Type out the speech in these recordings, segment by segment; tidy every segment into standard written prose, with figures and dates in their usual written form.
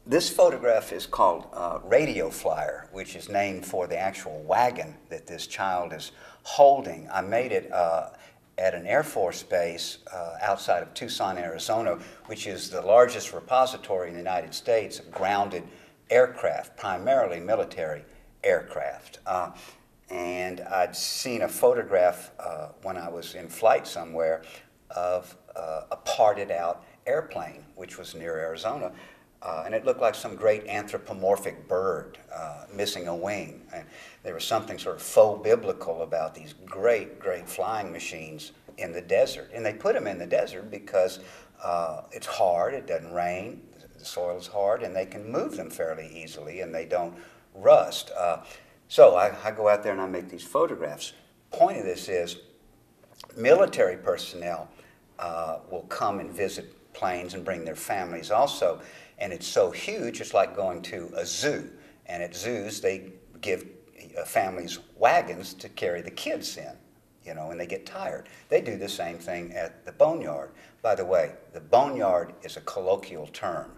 This photograph is called Radio Flyer, which is named for the actual wagon that this child is holding. I made it at an Air Force base outside of Tucson, Arizona, which is the largest repository in the United States of grounded aircraft, primarily military aircraft. And I'd seen a photograph when I was in flight somewhere of a parted out airplane, which was near Arizona. And it looked like some great anthropomorphic bird missing a wing. And there was something sort of faux biblical about these great, great flying machines in the desert. And they put them in the desert because it's hard, it doesn't rain, the soil is hard, and they can move them fairly easily and they don't rust. So I go out there and I make these photographs. Point of this is military personnel will come and visit planes and bring their families also. And it's so huge, it's like going to a zoo. And at zoos, they give families wagons to carry the kids in, you know, when they get tired. They do the same thing at the boneyard. By the way, the boneyard is a colloquial term.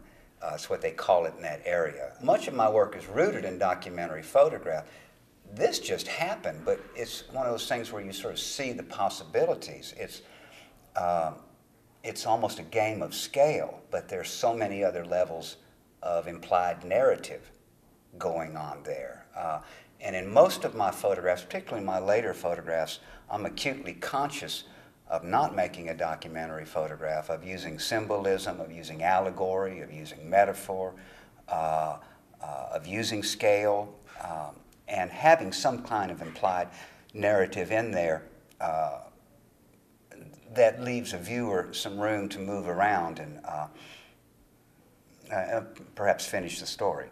It's what they call it in that area. Much of my work is rooted in documentary photograph. This just happened, but it's one of those things where you sort of see the possibilities. It's almost a game of scale, but there's so many other levels of implied narrative going on there. And in most of my photographs, particularly my later photographs, I'm acutely conscious of not making a documentary photograph, of using symbolism, of using allegory, of using metaphor, of using scale, and having some kind of implied narrative in there that leaves a viewer some room to move around and perhaps finish the story.